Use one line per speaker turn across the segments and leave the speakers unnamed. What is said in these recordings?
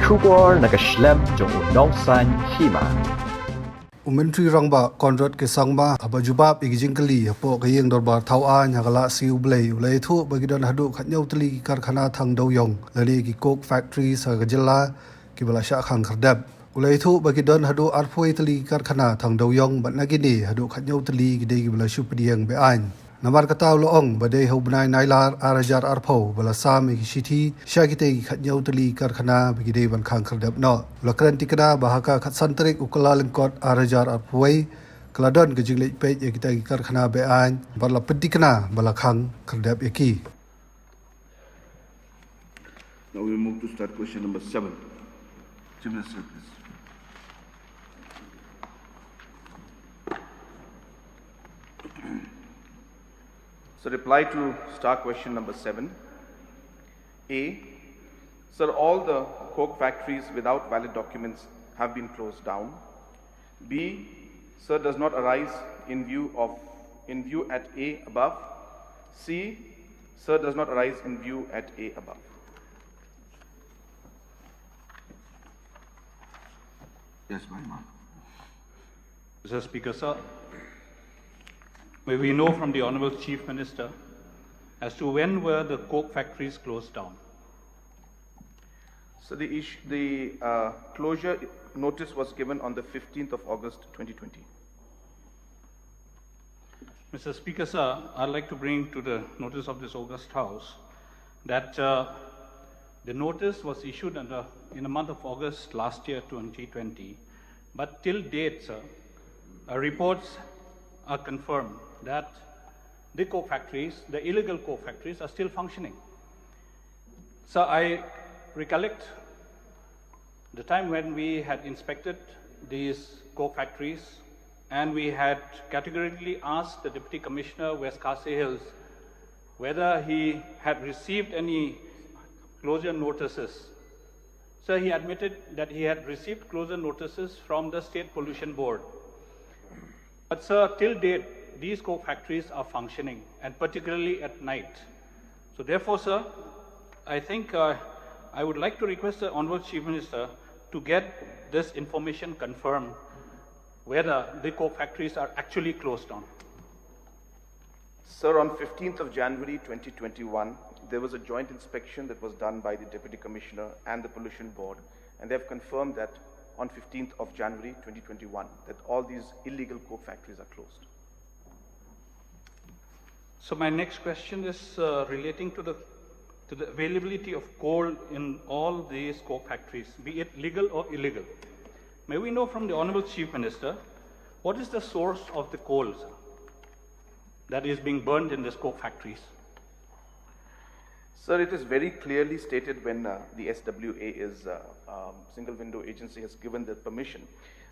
出国那个 Schlemm 就农山起嘛。
Umentri rangba konrad ke sangma abajubab igijingkali po kayeng dorbar thawan hagala siu blei ulai thu bagidon hadu khatnyau tli karkhana thang doyong lali ki coke factory sa gajala ki bala sha khang khardab ulai thu bagidon hadu arphoi tli karkhana thang doyong batnagini hadu khatnyau tli gidei ki bala supdiang be an namar kataw loong badai hobnai nailar arajar arpho bala sam ki sithi shagite ki khatnyau tli karkhana bigidei ban khang khardab no lakran tikada bahaka khatsantarik ukala lengkot arajar arphoi Keladon ke jinglik pej kita karkhana be an bala pedikna bala khang khardab eki.
Now we move to start question number 7. Chief Minister, please.
So reply to star question number 7. A. Sir, all the coke factories without valid documents have been closed down. B. Sir, does not arise in view at A above. C. Sir, does not arise in view at A above.
Yes, my man.
Mr. Speaker, sir, may we know from the Honourable Chief Minister as to when were the coke factories closed down?
So the closure notice was given on the 15th of August 2020.
Mr. Speaker, sir, I'd like to bring to the notice of this August House that the notice was issued in the month of August last year, 2020, but till date, sir, reports are confirmed that the coke factories, the illegal coke factories, are still functioning. So I recollect the time when we had inspected these coke factories and we had categorically asked the Deputy Commissioner, West Khasi Hills, whether he had received any closure notices. So he admitted that he had received closure notices from the State Pollution Board. But sir, till date, these coke factories are functioning, and particularly at night. So therefore, sir, I think I would like to request the Honourable Chief Minister to get this information confirmed, whether the coke factories are actually closed down.
Sir, on 15th of January 2021, there was a joint inspection that was done by the Deputy Commissioner and the Pollution Board, and they have confirmed that on 15th of January 2021 that all these illegal coke factories are closed.
So my next question is relating to the availability of coal in all these coke factories, be it legal or illegal. May we know from the Honourable Chief Minister, what is the source of the coal, sir, that is being burned in these coke factories?
Sir, it is very clearly stated when the SWA is Single Window Agency has given the permission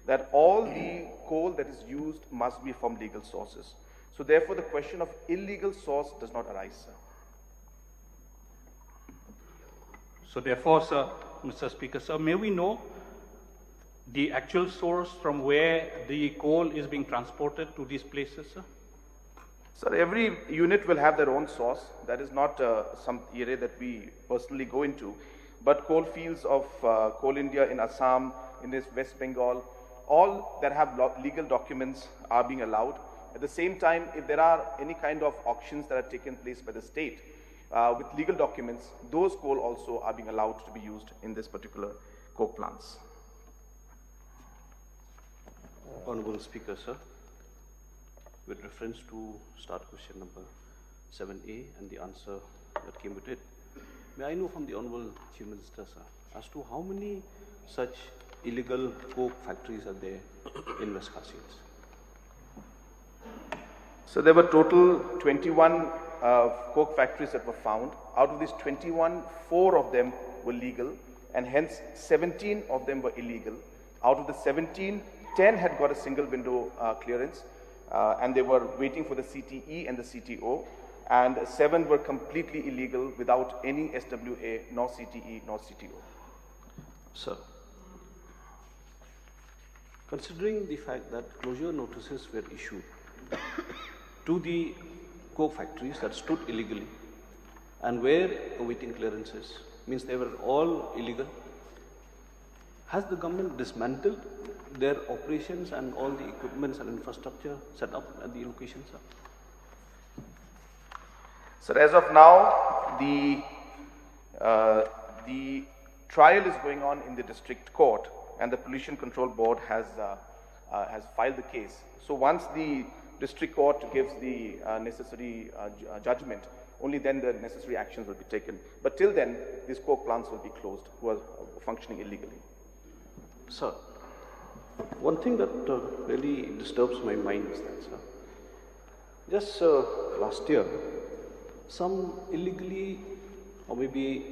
that all the coal that is used must be from legal sources. So therefore, the question of illegal source does not arise, sir.
So therefore, sir, Mr. Speaker, sir, may we know the actual source from where the coal is being transported to these places, sir?
Sir, every unit will have their own source. That is not some area that we personally go into. But coal fields of Coal India in Assam, in this West Bengal, all that have legal documents are being allowed. At the same time, if there are any kind of auctions that are taken place by the state with legal documents, those coal also are being allowed to be used in this particular coke plants.
Honourable Speaker, sir, with reference to start question number 7A and the answer that came with it, may I know from the Honourable Chief Minister, sir, as to how many such illegal coke factories are there in West Khasi Hills?
So there were total 21 coke factories that were found. Out of these 21, 4 of them were legal, and hence 17 of them were illegal. Out of the 17, 10 had got a single window clearance, and they were waiting for the CTE and the CTO, and 7 were completely illegal without any SWA, nor CTE, nor CTO.
Sir, considering the fact that closure notices were issued to the coke factories that stood illegally and were awaiting clearances, means they were all illegal, has the government dismantled their operations and all the equipments and infrastructure set up at the location, sir?
Sir, as of now, the trial is going on in the district court, and the Pollution Control Board has filed the case. So once the district court gives the necessary judgment, only then the necessary actions will be taken. But till then, these coke plants will be closed, who are functioning illegally.
Sir, one thing that really disturbs my mind is that, sir, just last year, some illegally or maybe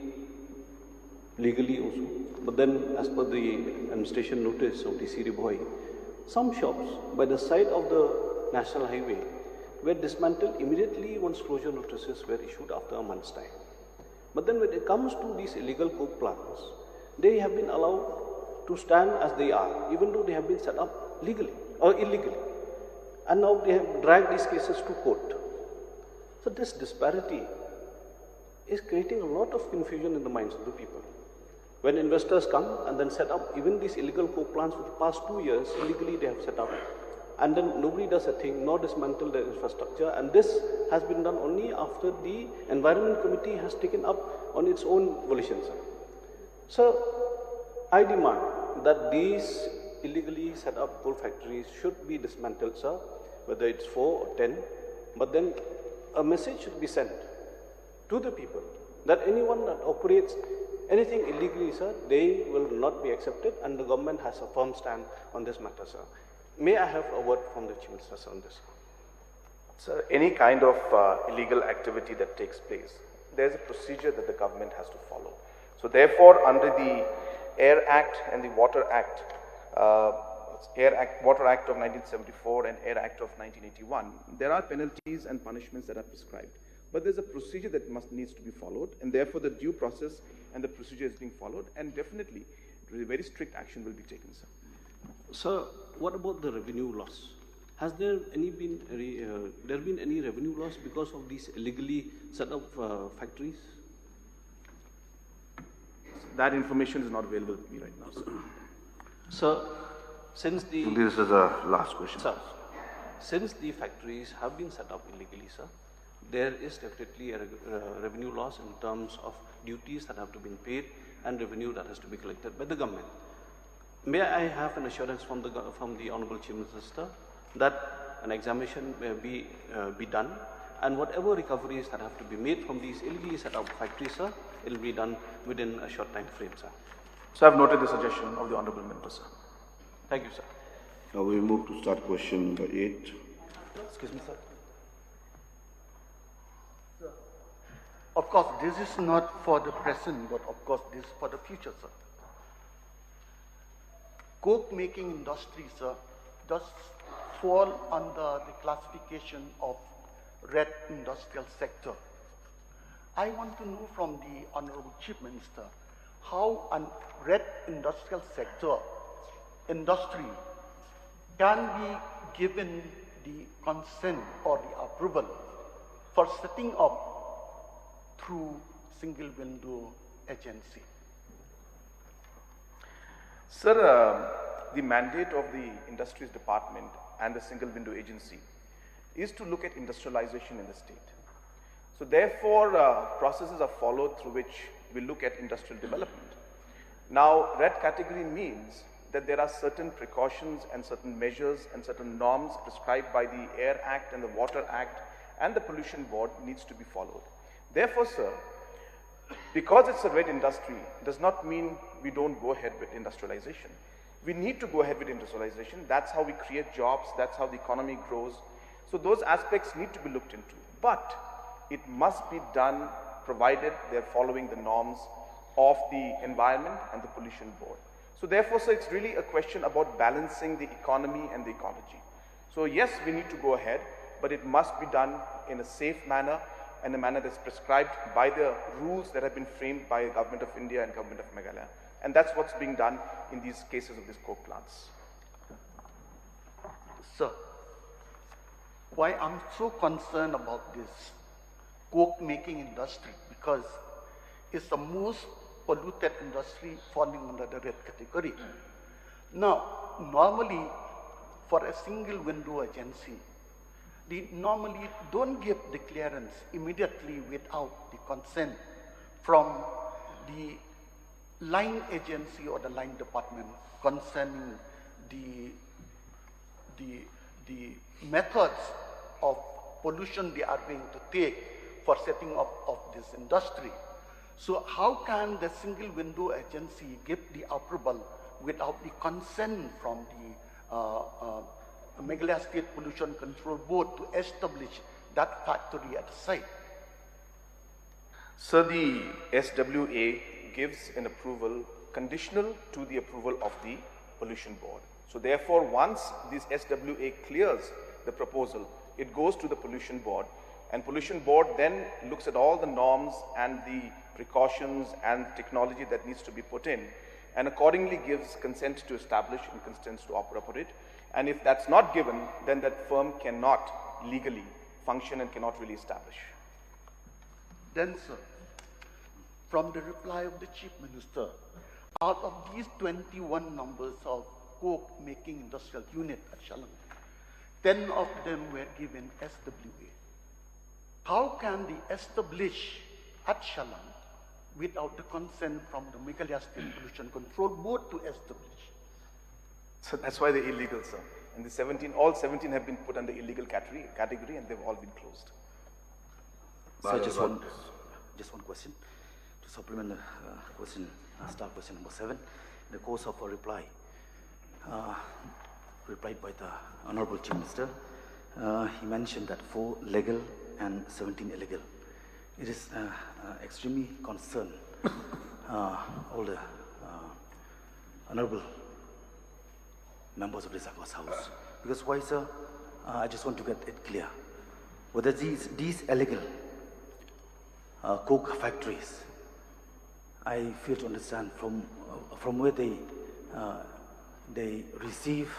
legally also, but then as per the administration notice of the Siri Boy, some shops by the side of the national highway were dismantled immediately once closure notices were issued after a month's time. But then when it comes to these illegal coke plants, they have been allowed to stand as they are, even though they have been set up legally or illegally. And now they have dragged these cases to court. So this disparity is creating a lot of confusion in the minds of the people. When investors come and then set up even these illegal coke plants for the past 2 years, illegally they have set up, and then nobody does a thing, nor dismantle their infrastructure, and this has been done only after the Environment Committee has taken up on its own volition, sir. So, I demand that these illegally set up coal factories should be dismantled, sir, whether it's 4 or 10, but then a message should be sent to the people that anyone that operates anything illegally, sir, they will not be accepted, and the government has a firm stand on this matter, sir. May I have a word from the Chief Minister, sir, on this?
Sir, any kind of illegal activity that takes place, there's a procedure that the government has to follow. So therefore, under the Air Act and the Water Act, Water Act of 1974 and Air Act of 1981, there are penalties and punishments that are prescribed. But there's a procedure that needs to be followed, and therefore the due process and the procedure is being followed, and definitely very strict action will be taken, sir.
Sir, what about the revenue loss? Has there been any revenue loss because of these illegally set up factories?
That information is not available to me right now, sir.
Sir, since the...
This is the last question.
Sir, since the factories have been set up illegally, sir, there is definitely a revenue loss in terms of duties that have to be paid and revenue that has to be collected by the government. May I have an assurance from the Honorable Chief Minister that an examination may be done, and whatever recoveries that have to be made from these illegally set up factories, sir, it will be done within a short time frame, sir.
So I've noted the suggestion of the Honorable Member, sir.
Thank you, sir.
Now we move to start question number 8.
Excuse me, sir.
Of course, this is not for the present, but of course, this is for the future, sir. Coke making industry, sir, does fall under the classification of red industrial sector. I want to know from the Honorable Chief Minister how a red industrial sector industry can be given the consent or the approval for setting up through single window agency.
Sir, the mandate of the Industries Department and the Single Window Agency is to look at industrialization in the state. So therefore, processes are followed through which we look at industrial development. Now, red category means that there are certain precautions and certain measures and certain norms prescribed by the Air Act and the Water Act and the Pollution Board needs to be followed. Therefore, sir, because it's a red industry does not mean we don't go ahead with industrialization. We need to go ahead with industrialization. That's how we create jobs. That's how the economy grows. So those aspects need to be looked into. But it must be done provided they're following the norms of the environment and the pollution board. So therefore, sir, it's really a question about balancing the economy and the ecology. So yes, we need to go ahead, but it must be done in a safe manner and a manner that's prescribed by the rules that have been framed by the Government of India and Government of Meghalaya. And that's what's being done in these cases of these coke plants.
Sir, why I'm so concerned about this coke making industry, because it's the most polluted industry falling under the red category. Now, normally for a single window agency, they normally don't give the clearance immediately without the consent from the line agency or the line department concerning the methods of pollution they are going to take for setting up of this industry. So how can the single window agency give the approval without the consent from the Meghalaya State Pollution Control Board to establish that factory at the site?
So the SWA gives an approval conditional to the approval of the pollution board. So therefore, once this SWA clears the proposal, it goes to the pollution board, and pollution board then looks at all the norms and the precautions and technology that needs to be put in, and accordingly gives consent to establish and consents to operate. And if that's not given, then that firm cannot legally function and cannot really establish.
Then, sir, from the reply of the Chief Minister, out of these 21 numbers of coke making industrial unit at Shillong, 10 of them were given SWA. How can they establish at Shillong without the consent from the Meghalaya State Pollution Control Board to establish?
So that's why they're illegal, sir. And the 17, all 17 have been put under illegal category, and they've all been closed.
So just one question to supplement the question, start question number 7. In the course of a reply, replied by the Honorable Chief Minister, he mentioned that 4 legal and 17 illegal. It is extremely concerned all the honorable members of this House. Because why, sir? I just want to get it clear. Whether these illegal coke factories, I fail to understand from where they receive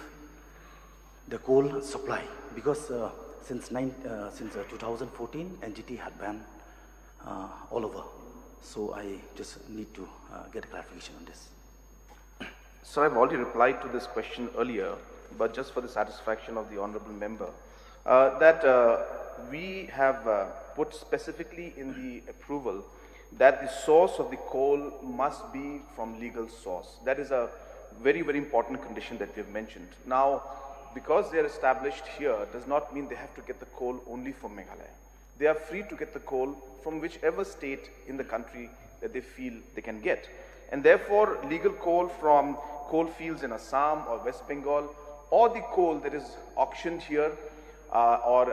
the coal supply, because since 2014, NGT had banned all over. So I just need to get a clarification on this.
So I've already replied to this question earlier, but just for the satisfaction of the honorable member, that we have put specifically in the approval that the source of the coal must be from legal source. That is a very, very important condition that we've mentioned. Now, because they're established here does not mean they have to get the coal only from Meghalaya. They are free to get the coal from whichever state in the country that they feel they can get. And therefore, legal coal from coal fields in Assam or West Bengal, or the coal that is auctioned here or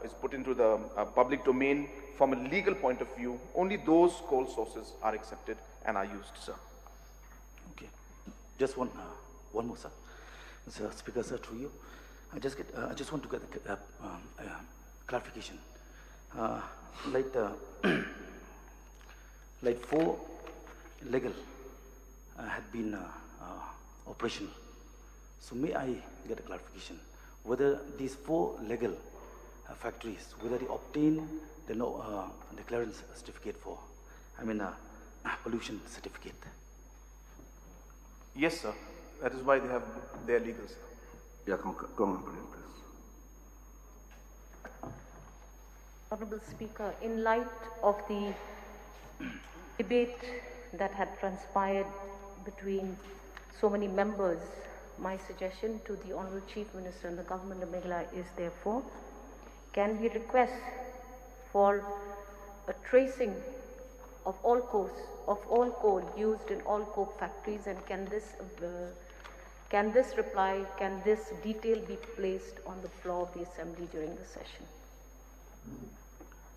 is put into the public domain from a legal point of view, only those coal sources are accepted and are used, sir.
Okay. Just one more, sir. Mr. Speaker, sir, through you. I just want to get clarification. Like 4 legal had been operational. So may I get a clarification whether these 4 legal factories, whether they obtain the clearance certificate for, pollution certificate?
Yes, sir. That is why they are legal, sir.
Yeah, go on, please.
Honorable Speaker, in light of the debate that had transpired between so many members, my suggestion to the Honorable Chief Minister and the Government of Meghalaya is therefore, can we request for a tracing of all coal used in all coke factories, and can this detail be placed on the floor of the Assembly during the session?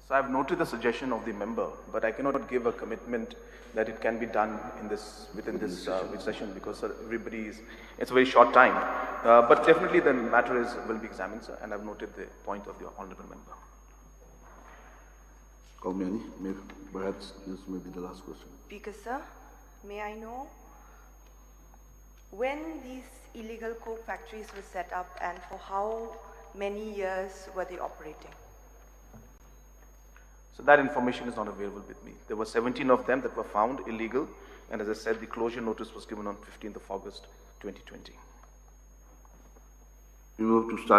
So I've noted the suggestion of the member, but I cannot give a commitment that it can be done within this session, because it's a very short time. But definitely the matter will be examined, sir, and I've noted the point of the honorable member.
Kaumyani, perhaps this may be the last question.
Speaker, sir, may I know when these illegal coke factories were set up and for how many years were they operating?
So that information is not available with me. There were 17 of them that were found illegal, And as I said, the closure notice was given on 15th of August 2020.
We move to start